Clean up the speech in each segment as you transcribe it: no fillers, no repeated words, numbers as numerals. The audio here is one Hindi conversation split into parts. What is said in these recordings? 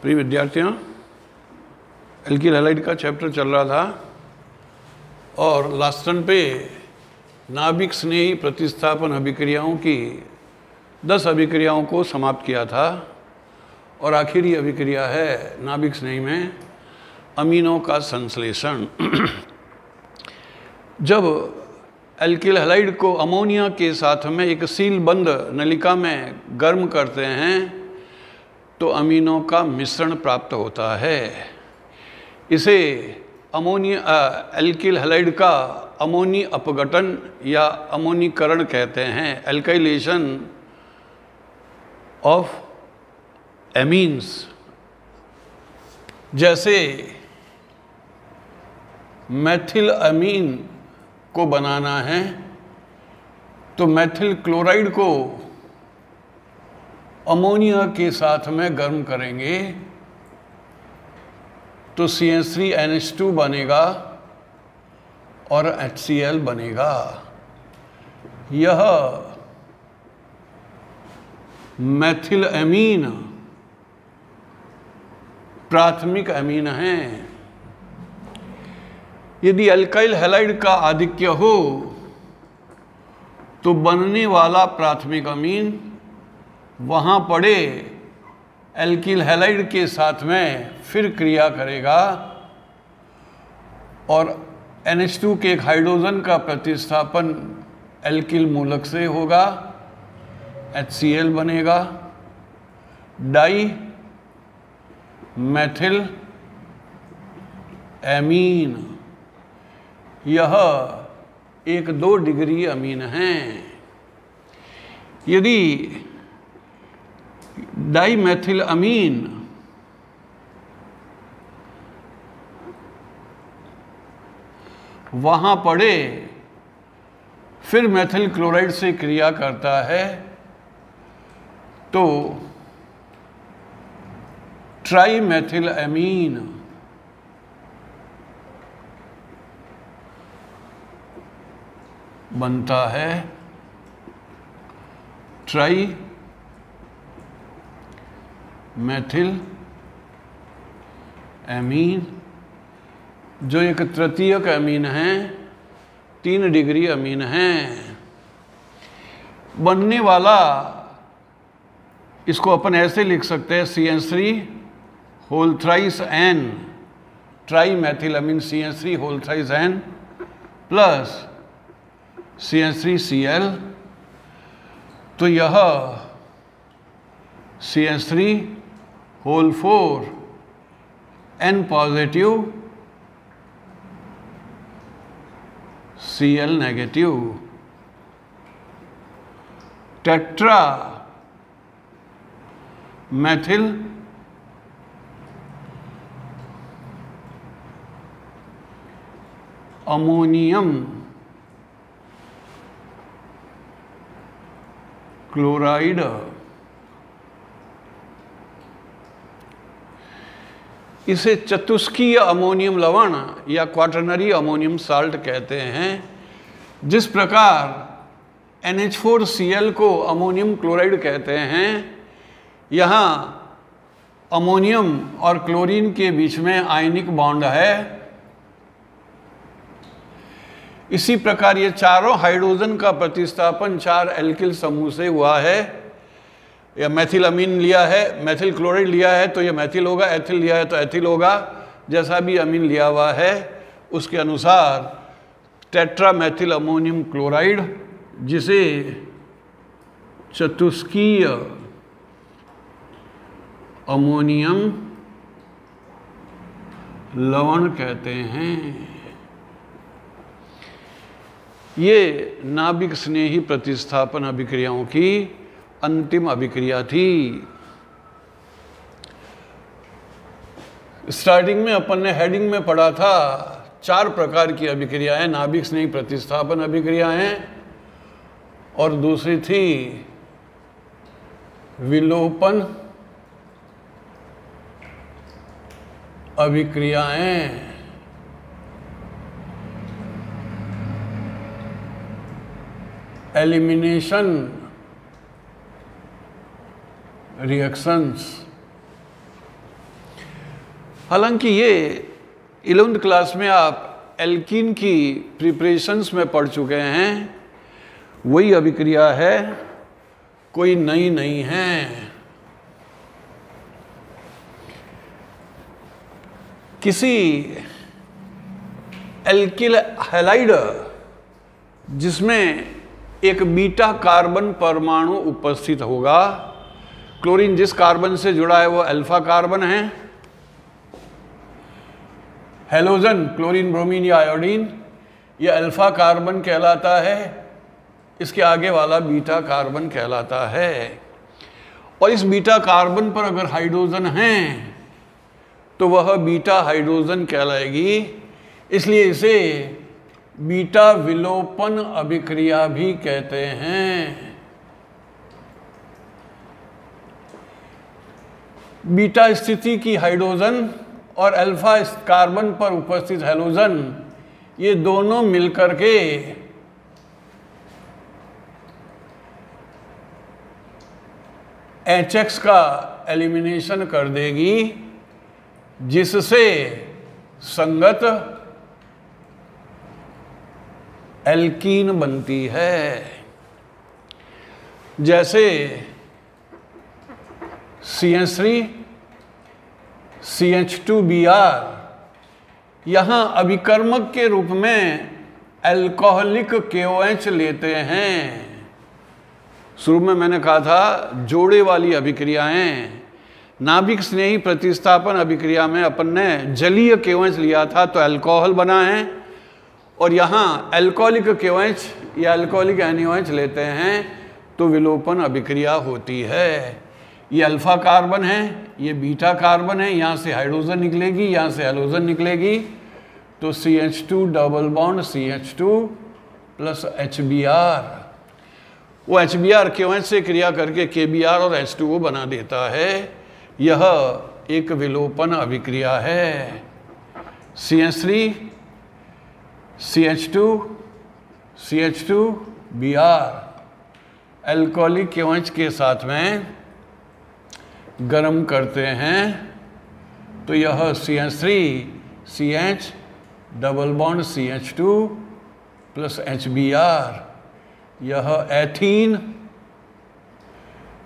प्रिय विद्यार्थियों, एल्किल हैलाइड का चैप्टर चल रहा था और लास्ट टर्न पे नाभिक स्नेही प्रतिस्थापन अभिक्रियाओं की 10 अभिक्रियाओं को समाप्त किया था और आखिरी अभिक्रिया है नाभिक स्नेही में अमीनों का संश्लेषण। जब एल्किल हैलाइड को अमोनिया के साथ में एक सील बंद नलिका में गर्म करते हैं तो अमीनों का मिश्रण प्राप्त होता है। इसे एल्किल हैलाइड का अमोनी अपघटन या अमोनीकरण कहते हैं, एल्काइलेशन ऑफ एमीन्स। जैसे मैथिल अमीन को बनाना है तो मैथिल क्लोराइड को अमोनिया के साथ में गर्म करेंगे तो CH3NH2 बनेगा और HCl बनेगा। यह मैथिल अमीन प्राथमिक अमीन है। यदि अल्काइल हैलाइड का आधिक्य हो तो बनने वाला प्राथमिक अमीन वहाँ पड़े एल्किल हैलाइड के साथ में फिर क्रिया करेगा और NH2 के एक हाइड्रोजन का प्रतिस्थापन एल्किल मूलक से होगा, HCl बनेगा। डाई मैथिल एमीन, यह 1-2 डिग्री अमीन है। यदि डाईमेथिल अमीन वहाँ पड़े फिर मैथिल क्लोराइड से क्रिया करता है तो ट्राईमेथिल अमीन बनता है। ट्राई मैथिल एमीन जो एक तृतीयक अमीन है, 3 डिग्री अमीन है। बनने वाला इसको अपन ऐसे लिख सकते हैं CH3 whole thrice N, trimethylamine CH3 whole thrice N plus CH3Cl। तो यह CH3 whole 4 N positive Cl negative tetramethylammonium chloride. इसे चतुष्कीय अमोनियम लवण या क्वाटरनरी अमोनियम साल्ट कहते हैं। जिस प्रकार NH4Cl को अमोनियम क्लोराइड कहते हैं, यहाँ अमोनियम और क्लोरीन के बीच में आयनिक बॉन्ड है। इसी प्रकार ये चारों हाइड्रोजन का प्रतिस्थापन 4 एल्किल समूह से हुआ है। या मैथिल अमीन लिया है, मैथिल क्लोराइड लिया है तो ये मैथिल होगा, एथिल लिया है तो एथिल होगा। जैसा भी अमीन लिया हुआ है उसके अनुसार टेट्रा मैथिल अमोनियम क्लोराइड, जिसे चतुष्कीय अमोनियम लवण कहते हैं। ये नाभिक स्नेही प्रतिस्थापन अभिक्रियाओं की अंतिम अभिक्रिया थी। स्टार्टिंग में अपन ने हेडिंग में पढ़ा था 4 प्रकार की अभिक्रियाएं नाभिक स्नेही प्रतिस्थापन अभिक्रियाएं, और दूसरी थी विलोपन अभिक्रियाएं। Elimination reactions. हालांकि ये 11th क्लास में आप एल्कीन की प्रिपरेशंस में पढ़ चुके हैं, वही अभिक्रिया है, कोई नई नहीं है। किसी एल्किल हैलाइड जिसमें एक बीटा कार्बन परमाणु उपस्थित होगा, क्लोरीन जिस कार्बन से जुड़ा है वो अल्फा कार्बन है, हेलोजन क्लोरीन ब्रोमीन या आयोडीन ये अल्फा कार्बन कहलाता है, इसके आगे वाला बीटा कार्बन कहलाता है। और इस बीटा कार्बन पर अगर हाइड्रोजन है तो वह बीटा हाइड्रोजन कहलाएगी, इसलिए इसे बीटा विलोपन अभिक्रिया भी कहते हैं। बीटा स्थिति की हाइड्रोजन और अल्फा कार्बन पर उपस्थित हैलोजन ये दोनों मिलकर के HX का एलिमिनेशन कर देगी, जिससे संगत एल्कीन बनती है। जैसे CH3 CH2Br यहाँ अभिकर्मक के रूप में अल्कोहलिक KOH लेते हैं। शुरू में मैंने कहा था जोड़े वाली अभिक्रियाएं, नाभिक स्नेही प्रतिस्थापन अभिक्रिया में अपन ने जलीय KOH लिया था तो अल्कोहल बना है, और यहाँ अल्कोहलिक KOH या अल्कोहलिक NaOH लेते हैं तो विलोपन अभिक्रिया होती है। ये अल्फा कार्बन है, ये बीटा कार्बन है, यहाँ से हाइड्रोजन निकलेगी, यहाँ से हैलोजन निकलेगी, तो CH2 double bond CH2 plus HBr, वो HBr KOH से क्रिया करके KBr और H2O बना देता है। यह एक विलोपन अभिक्रिया है। CH3 CH2 CH2Br alcoholic KOH के साथ में गर्म करते हैं तो यह CH3 CH double bond CH2 plus HBr, यह एथीन,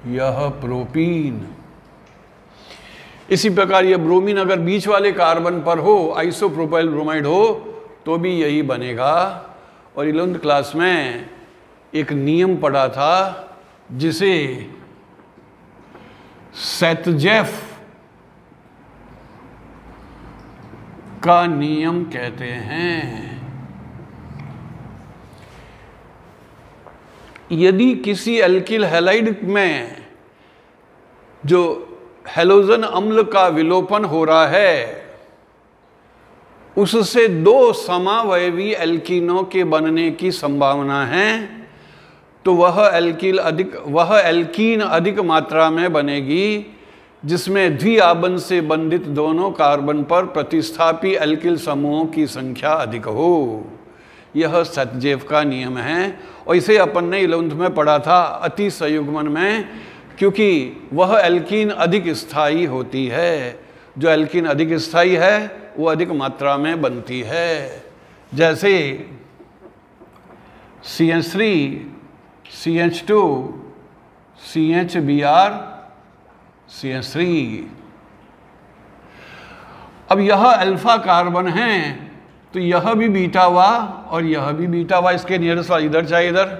यह प्रोपीन। इसी प्रकार यह ब्रोमीन अगर बीच वाले कार्बन पर हो, आइसोप्रोपाइल ब्रोमाइड हो, तो भी यही बनेगा। और 11th क्लास में एक नियम पढ़ा था जिसे सेतजेफ का नियम कहते हैं। यदि किसी एल्किल हैलाइड में जो हैलोजन अम्ल का विलोपन हो रहा है, उससे दो समावयवी एल्कीनों के बनने की संभावना है, तो वह एल्कीन अधिक मात्रा में बनेगी, जिसमें द्विआबन से बंधित दोनों कार्बन पर प्रतिस्थापी एल्किल समूहों की संख्या अधिक हो। यह सेतजेफ का नियम है, और इसे अपन ने 11th में पढ़ा था अति संयुग्मन में, क्योंकि वह एल्कीन अधिक स्थायी होती है। जो एल्कीन अधिक स्थायी है वो अधिक मात्रा में बनती है। जैसे CH3 CH2 CHBr CH3। अब यह अल्फा कार्बन है तो यह भी बीटा हुआ और यह भी बीटा हुआ, इसके नियरेस्ट वाला इधर चाहे इधर।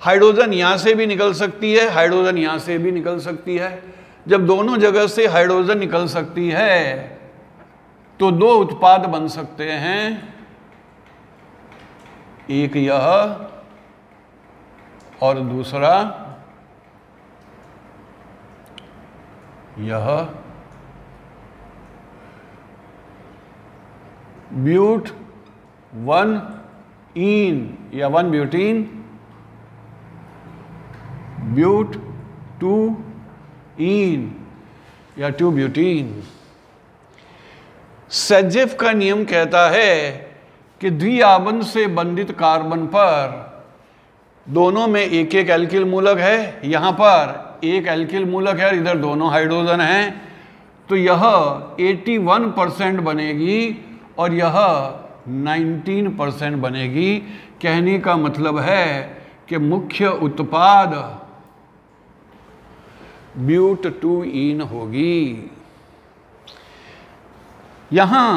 हाइड्रोजन यहाँ से भी निकल सकती है, हाइड्रोजन यहाँ से भी निकल सकती है। जब दोनों जगह से हाइड्रोजन निकल सकती है तो दो उत्पाद बन सकते हैं, एक यह और दूसरा यह। ब्यूट 1 इन या 1 ब्यूटीन, ब्यूट 2 इन या 2 ब्यूटीन। सेतजेफ का नियम कहता है कि द्विआबन से बंधित कार्बन पर दोनों में एक एक एल्किल मूलक है, यहाँ पर एक एल्किल मूलक है और इधर दोनों हाइड्रोजन हैं, तो यह 81% बनेगी और यह 19% बनेगी। कहने का मतलब है कि मुख्य उत्पाद ब्यूटटूइन होगी। यहां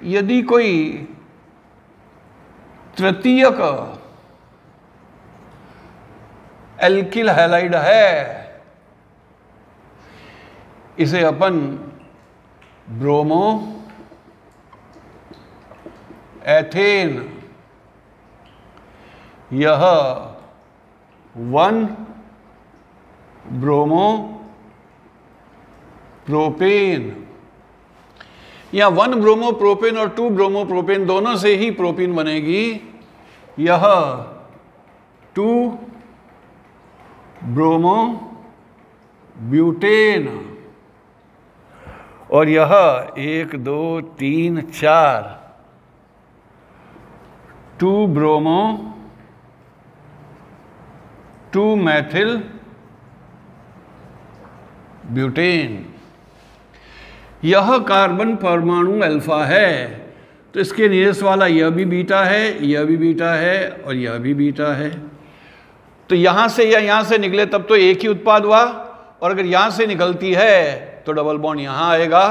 यदि कोई तृतीयक एल्किल हैलाइड है, इसे अपन ब्रोमो एथेन, यह 1 ब्रोमो प्रोपेन, या 1 ब्रोमो प्रोपेन और 2 ब्रोमो प्रोपेन दोनों से ही प्रोपीन बनेगी। यह 2 ब्रोमो ब्यूटेन, और यह 1 2 3 4 2 ब्रोमो 2 मैथिल ब्यूटेन। यह कार्बन परमाणु अल्फा है, तो इसके नीरस वाला यह भी बीटा है, यह भी बीटा है और यह भी बीटा है। तो यहां से या यहां से निकले तब तो एक ही उत्पाद हुआ, और अगर यहां से निकलती है तो डबल बॉन्ड यहां आएगा।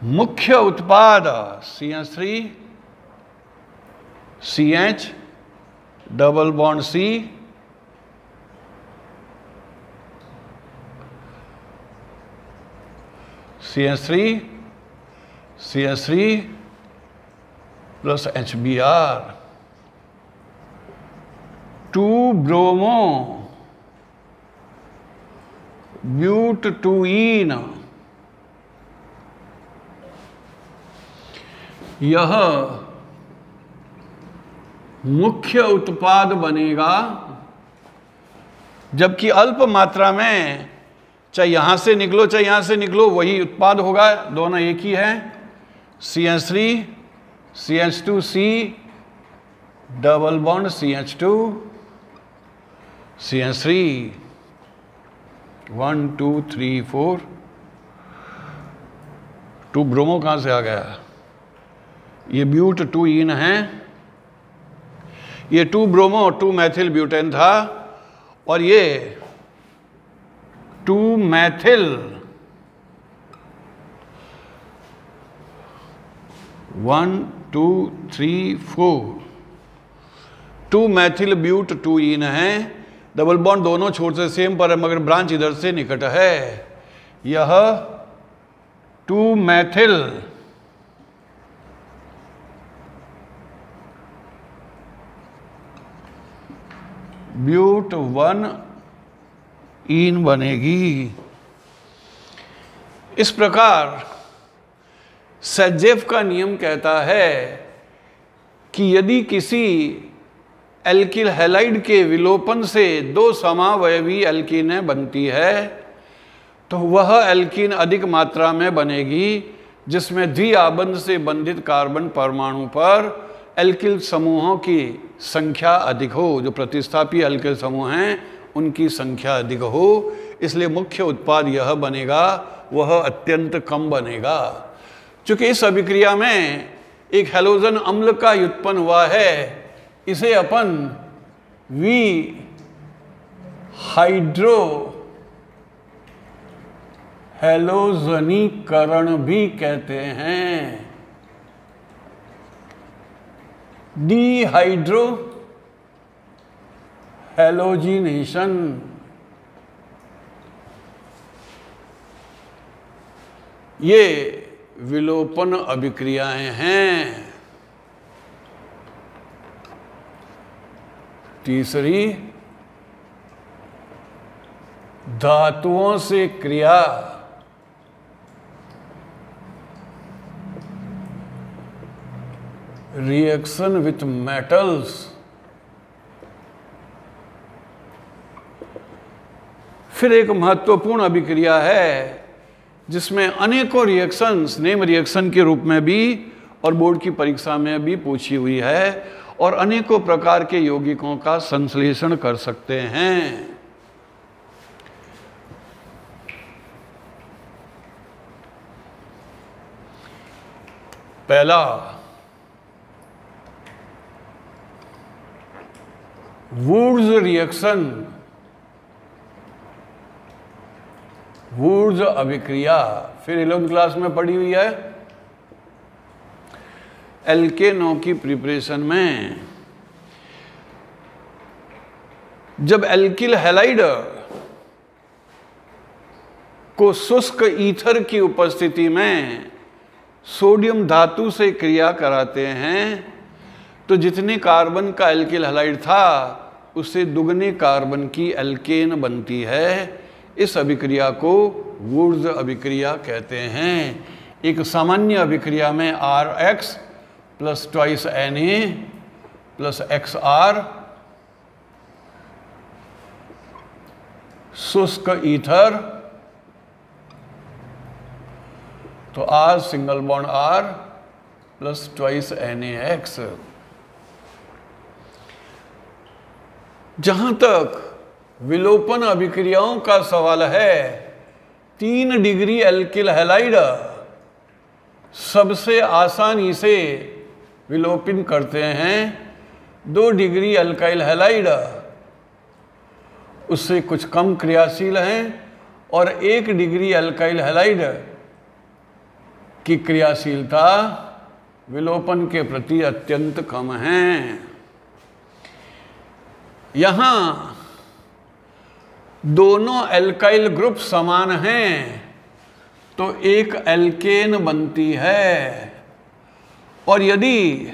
मुख्य उत्पाद CH3 CH double bond C, CH3 CH3 plus HBr, 2 bromo butane, यह मुख्य उत्पाद बनेगा। जबकि अल्प मात्रा में चाहे यहां से निकलो चाहे यहां से निकलो वही उत्पाद होगा, दोनों एक ही है। CH3 CH2C double bond CH2 CH3 1 2 3 4, 2 bromo कहां से आ गया? ये ब्यूटटूइन है, ये 2 ब्रोमो 2 मैथिल ब्यूटेन था, और ये 2 मैथिल 1 2 3 4 2 मैथिल ब्यूटटूइन है। डबल बॉन्ड दोनों छोर से सेम पर है, मगर ब्रांच इधर से निकट है। यह 2 मैथिल ब्यूट 1 इन बनेगी। इस प्रकार सेजेफ का नियम कहता है कि यदि किसी एल्किल हैलाइड के विलोपन से 2 समावयवी एल्कीनें बनती है तो वह एल्कीन अधिक मात्रा में बनेगी जिसमें द्विआबंध से बंधित कार्बन परमाणु पर एल्किल समूहों की संख्या अधिक हो। जो प्रतिस्थापी एल्किल समूह हैं उनकी संख्या अधिक हो, इसलिए मुख्य उत्पाद यह बनेगा, वह अत्यंत कम बनेगा। चूंकि इस अभिक्रिया में एक हैलोजन अम्ल का व्युत्पन्न हुआ है, इसे अपन वी हाइड्रो हैलोजनीकरण भी कहते हैं। Dehydro halogenation. ये विलोपन अभिक्रियाएं हैं। तीसरी, धातुओं से क्रिया। Reaction with metals. फिर एक महत्वपूर्ण अभिक्रिया है जिसमें अनेकों रिएक्शंस नेम रिएक्शन के रूप में भी और बोर्ड की परीक्षा में भी पूछी हुई है, और अनेकों प्रकार के यौगिकों का संश्लेषण कर सकते हैं। पहला वुड्स रिएक्शन, वुड्स अभिक्रिया, फिर 11वीं क्लास में पढ़ी हुई है। एल्केनो की प्रिपरेशन में जब एल्किल हैलाइड को शुष्क ईथर की उपस्थिति में सोडियम धातु से क्रिया कराते हैं तो जितने कार्बन का एल्किल हैलाइड था उससे दुगने कार्बन की एल्केन बनती है। इस अभिक्रिया को वुड्स अभिक्रिया कहते हैं। एक सामान्य अभिक्रिया में RX plus twice Na plus XR शुष्क ईथर, तो R single bond R plus twice NaX। जहां तक विलोपन अभिक्रियाओं का सवाल है, 3 डिग्री एल्किल हैलाइड सबसे आसानी से विलोपन करते हैं। 2 डिग्री अल्काइल हैलाइड उससे कुछ कम क्रियाशील हैं और 1 डिग्री अल्काइल हैलाइड की क्रियाशीलता विलोपन के प्रति अत्यंत कम है। यहां दोनों एल्काइल ग्रुप समान हैं तो एक एल्केन बनती है, और यदि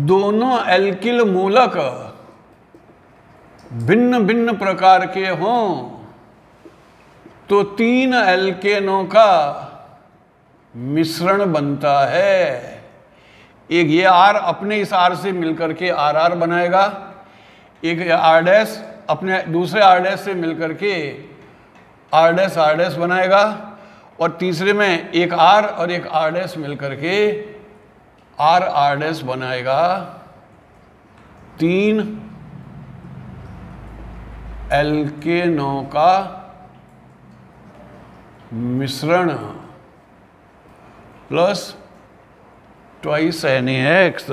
दोनों एल्किल मूलक भिन्न भिन्न प्रकार के हों तो 3 एल्केनों का मिश्रण बनता है। एक ये R अपने इस R से मिलकर के RR बनाएगा, एक R' अपने दूसरे R' से मिलकर के R' बनाएगा, और तीसरे में एक R और एक R' मिलकर के R' बनाएगा। 3 एल्केनों का मिश्रण प्लस ट्वाइस NaX,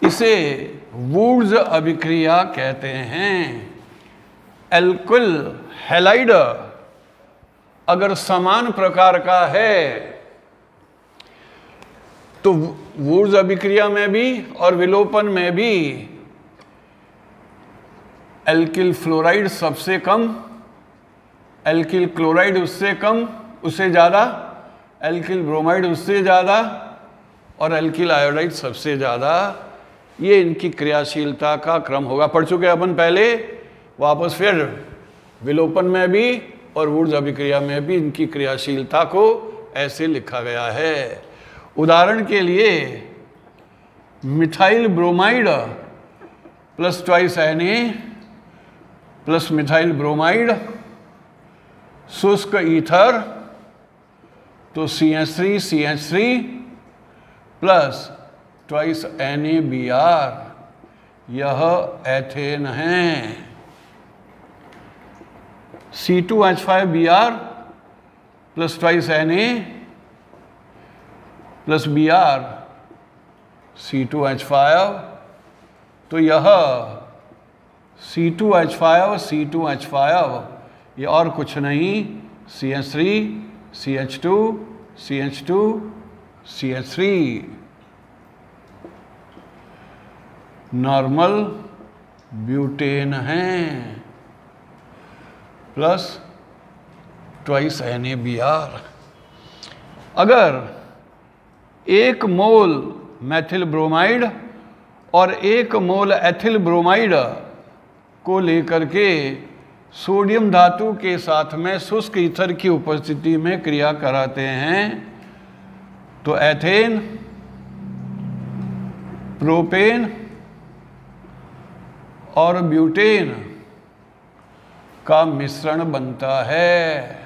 इसे वुड्स अभिक्रिया कहते हैं। एल्किल हैलाइड अगर समान प्रकार का है तो वुड्स अभिक्रिया में भी और विलोपन में भी एल्किल फ्लोराइड सबसे कम, एल्किल क्लोराइड उससे कम, उससे ज़्यादा, एल्किल ब्रोमाइड उससे ज़्यादा, और एल्किल आयोडाइड सबसे ज़्यादा। ये इनकी क्रियाशीलता का क्रम होगा। पढ़ चुके अपन पहले, वापस फिर विलोपन में भी और वुड्स अभिक्रिया में भी इनकी क्रियाशीलता को ऐसे लिखा गया है। उदाहरण के लिए methyl bromide plus twice Na plus methyl bromide शुष्क ईथर, तो CH3 प्लस ट्वाइस NaBr, यह एथेन है। C2H5Br plus twice Na plus Br C2H5, तो यह C2H5 ये और कुछ नहीं, CH3 नॉर्मल ब्यूटेन है प्लस ट्वाइस NaBr। अगर 1 मोल मैथिल ब्रोमाइड और 1 मोल एथिल ब्रोमाइड को लेकर के सोडियम धातु के साथ में शुष्क ईथर की उपस्थिति में क्रिया कराते हैं तो एथेन, प्रोपेन और ब्यूटेन का मिश्रण बनता है।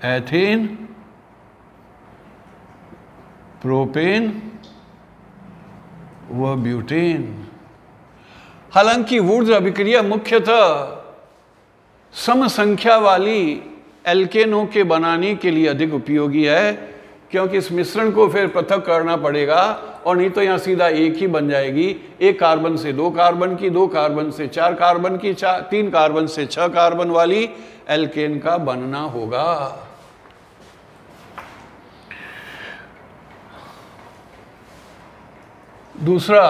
एथेन, प्रोपेन व ब्यूटेन। हालांकि वुड्स अभिक्रिया मुख्यतः सम संख्या वाली एल्केनों के बनाने के लिए अधिक उपयोगी है, क्योंकि इस मिश्रण को फिर पृथक करना पड़ेगा, और नहीं तो यहाँ सीधा एक ही बन जाएगी। एक कार्बन से 2 कार्बन की, 2 कार्बन से 4 कार्बन की, 3 कार्बन से 6 कार्बन वाली एल्केन का बनना होगा। दूसरा,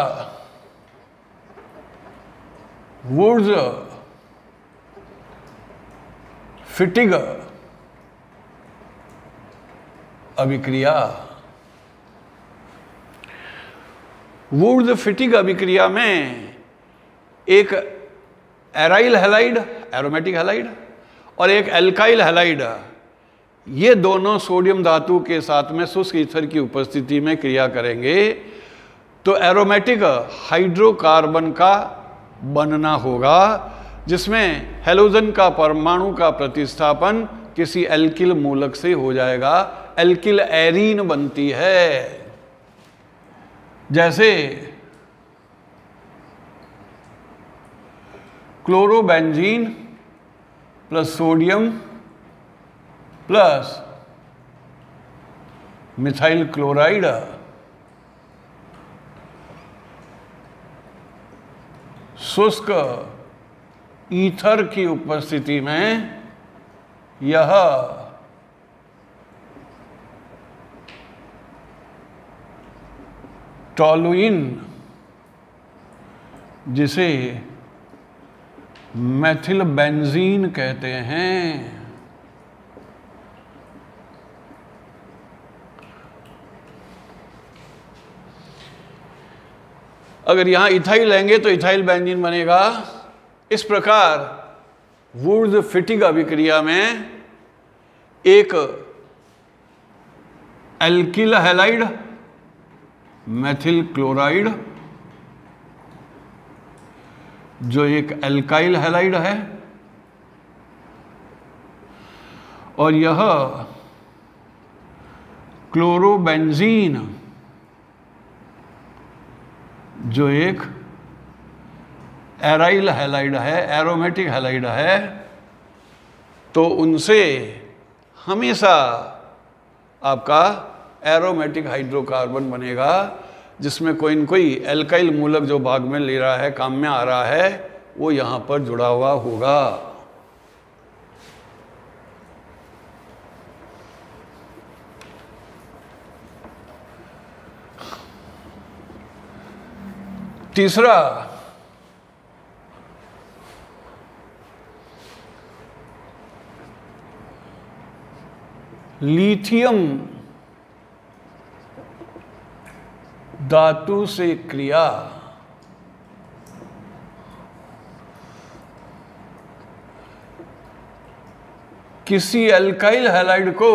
वुड्स फिटिग अभिक्रिया। वुड्स फिटिग अभिक्रिया में एक एराइल हैलाइड, एरोमेटिक हैलाइड, और एक एल्काइल हैलाइड, ये दोनों सोडियम धातु के साथ में शुष्क ईथर की उपस्थिति में क्रिया करेंगे, तो एरोमेटिक हाइड्रोकार्बन का बनना होगा, जिसमें हैलोजन का परमाणु का प्रतिस्थापन किसी एल्किल मूलक से हो जाएगा। एल्किल एरीन बनती है, जैसे chlorobenzene plus sodium plus methyl chloride शुष्क ईथर की उपस्थिति में यह टॉलुइन, जिसे मेथिल बेंजीन कहते हैं, अगर यहां इथाइल लेंगे तो इथाइल बेंजीन बनेगा। इस प्रकार वुड्स फिटिग अभिक्रिया में एक एल्किल हैलाइड मेथिल क्लोराइड, जो एक एल्काइल हैलाइड है, और यह क्लोरोबेंजीन, जो एक एराइल हैलाइड है, एरोमेटिक हैलाइड है, तो उनसे हमेशा आपका एरोमेटिक हाइड्रोकार्बन बनेगा, जिसमें कोई न कोई एल्काइल मूलक जो भाग में ले रहा है, काम में आ रहा है, वो यहाँ पर जुड़ा हुआ होगा। तीसरा, लिथियम धातु से क्रिया। किसी एल्काइल हैलाइड को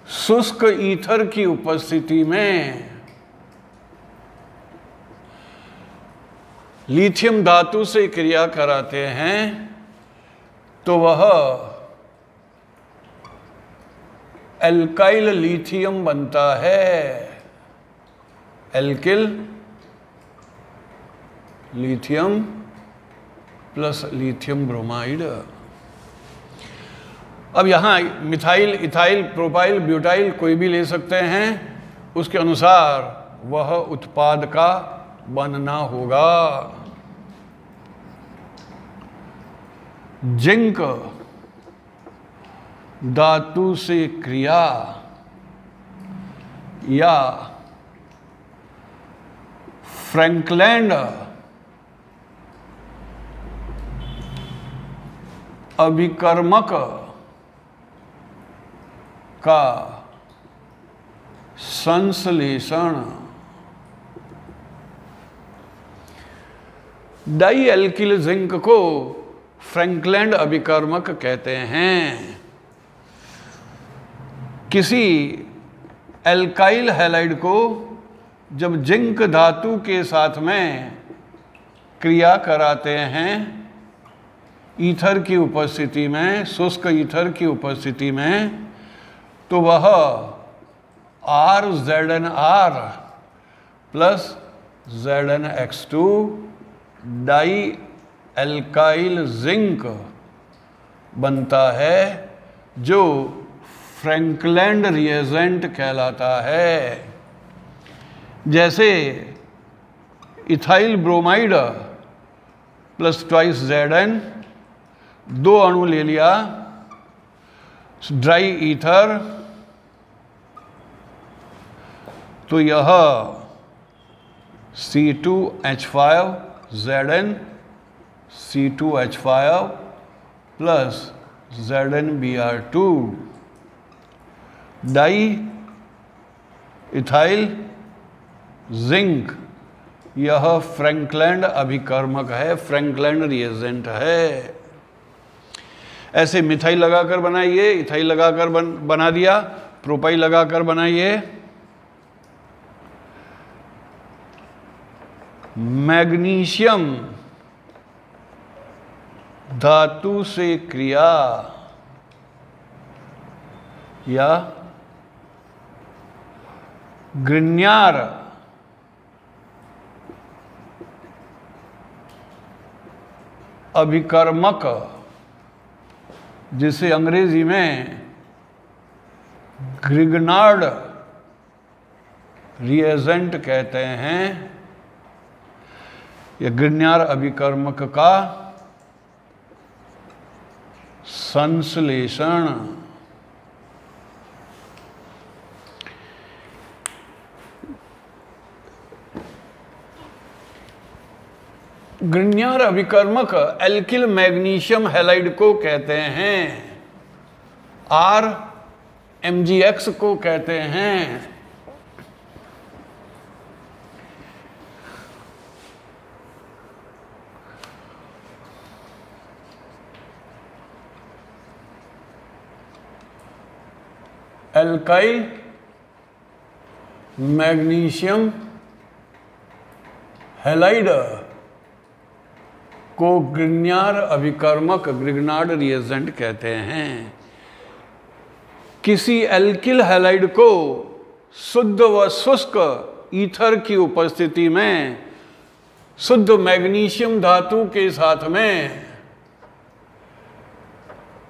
शुष्क ईथर की उपस्थिति में लिथियम धातु से क्रिया कराते हैं, तो वह एल्काइल लिथियम बनता है। Alkyl lithium plus lithium bromide. अब यहाँ मिथाइल, इथाइल, प्रोपाइल, ब्यूटाइल कोई भी ले सकते हैं, उसके अनुसार वह उत्पाद का बनना होगा। जिंक धातु से क्रिया या फ्रैंकलैंड अभिकर्मक का संश्लेषण। डाई एल्किल जिंक को फ्रैंकलैंड अभिकर्मक कहते हैं। किसी एल्काइल हैलाइड को जब जिंक धातु के साथ में क्रिया कराते हैं ईथर की उपस्थिति में, शुष्क ईथर की उपस्थिति में, तो वह RZnR plus ZnX2 di alkyl zinc बनता है जो फ्रैंकलैंड रिएजेंट कहलाता है। जैसे ethyl bromide plus twice Zn, 2 अणु ले लिया, ड्राई ईथर, तो यह C2H5Zn C2H5 plus ZnBr2 di ethyl zinc, यह फ्रैंकलैंड अभिकर्मक है, फ्रैंकलैंड रिएजेंट है। ऐसे मिथाइल लगाकर बनाइए, इथाइल लगाकर बना दिया, प्रोपाइल लगाकर बनाइए। मैग्नीशियम धातु से क्रिया या ग्रिग्नार अभिकर्मक, जिसे अंग्रेजी में ग्रिग्नार्ड रिएजेंट कहते हैं, यह ग्रिग्नार अभिकर्मक का संश्लेषण। ग्रिग्नार अभिकर्मक एल्किल मैग्नीशियम हैलाइड को कहते हैं, RMgX को कहते हैं। एल्काइल मैग्नीशियम हैलाइड को ग्रिग्नार अभिकर्मक, ग्रिग्नार्ड रिएजेंट कहते हैं। किसी एल्किल हैलाइड को शुद्ध व शुष्क ईथर की उपस्थिति में शुद्ध मैग्नीशियम धातु के साथ में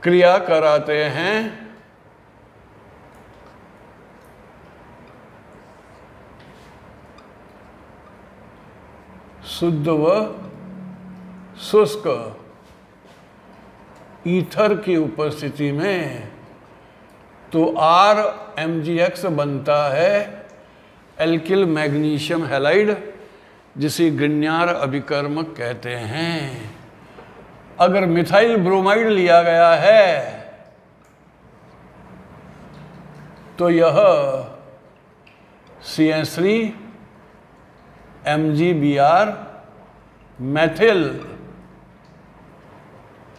क्रिया कराते हैं। शुद्ध व शुष्क ईथर की उपस्थिति में, तो RMgX बनता है एल्किल मैग्नीशियम हैलाइड, जिसे ग्रिग्नार अभिकर्मक कहते हैं। अगर मिथाइल ब्रोमाइड लिया गया है तो यह CH3MgBr मैथिल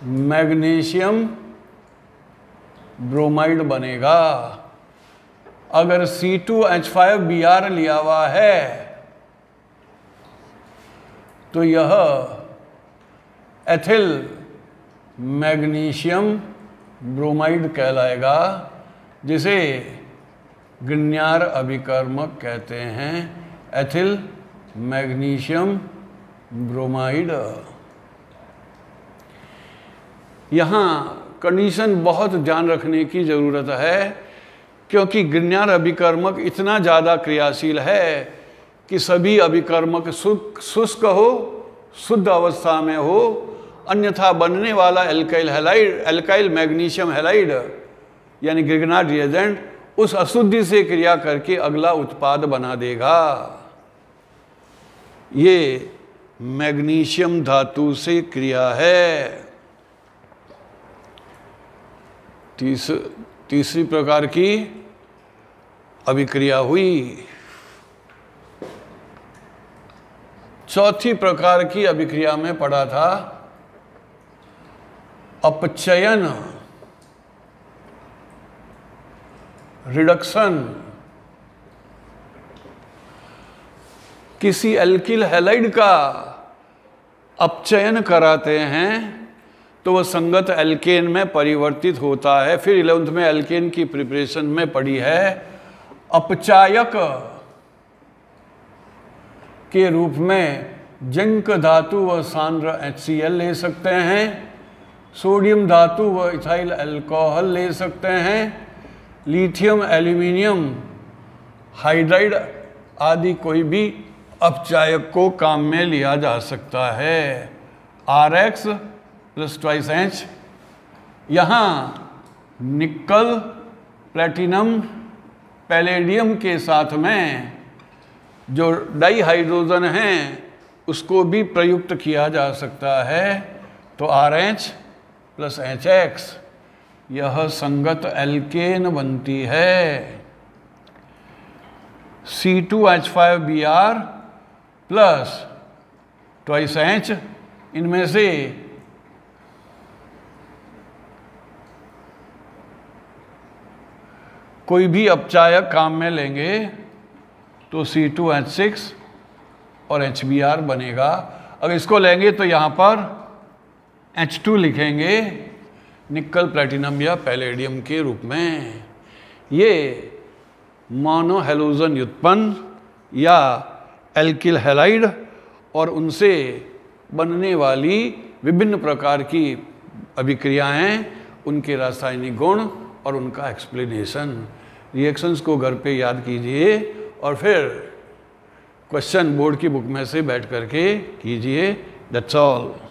मैग्नीशियम ब्रोमाइड बनेगा। अगर C2H5Br लिया हुआ है तो यह एथिल मैग्नीशियम ब्रोमाइड कहलाएगा, जिसे ग्रिग्नार अभिकर्मक कहते हैं, एथिल मैग्नीशियम ब्रोमाइड। यहाँ कंडीशन बहुत ध्यान रखने की ज़रूरत है, क्योंकि ग्रिग्नार अभिकर्मक इतना ज़्यादा क्रियाशील है कि सभी अभिकर्मक शुष्क हो, शुद्ध अवस्था में हो, अन्यथा बनने वाला alkyl halide, alkyl magnesium halide यानी ग्रिग्नार रिएजेंट उस अशुद्धि से क्रिया करके अगला उत्पाद बना देगा। ये मैग्नीशियम धातु से क्रिया है। तीसरी प्रकार की अभिक्रिया हुई। चौथी प्रकार की अभिक्रिया में पढ़ा था अपचयन, रिडक्शन। किसी एल्किल हैलाइड का अपचयन कराते हैं तो वह संगत एल्केन में परिवर्तित होता है। फिर 11th में एल्केन की प्रिपरेशन में पढ़ी है, अपचायक के रूप में जिंक धातु व सांद्र HCl ले सकते हैं, सोडियम धातु व इथाइल अल्कोहल ले सकते हैं। लिथियम एल्यूमिनियम हाइड्राइड आदि कोई भी अपचायक को काम में लिया जा सकता है। RX प्लस ट्वाइस H, यहाँ निकल प्लेटिनम पैलेडियम के साथ में जो डाई हाइड्रोजन हैं उसको भी प्रयुक्त किया जा सकता है। तो RH प्लस HX यह संगत एल्केन बनती है। C2H5Br प्लस ट्वाइस H, इनमें से कोई भी अपचायक काम में लेंगे तो C2H6 और HBr बनेगा। अगर इसको लेंगे तो यहाँ पर H2 लिखेंगे निकल प्लेटिनम या पैलेडियम के रूप में। ये मोनो हैलोजन व्युत्पन्न या एल्किल हैलाइड और उनसे बनने वाली विभिन्न प्रकार की अभिक्रियाएं, उनके रासायनिक गुण और उनका एक्सप्लेनेशन। रिएक्शंस को घर पे याद कीजिए और फिर क्वेश्चन बोर्ड की बुक में से बैठ करके कीजिए। That's all.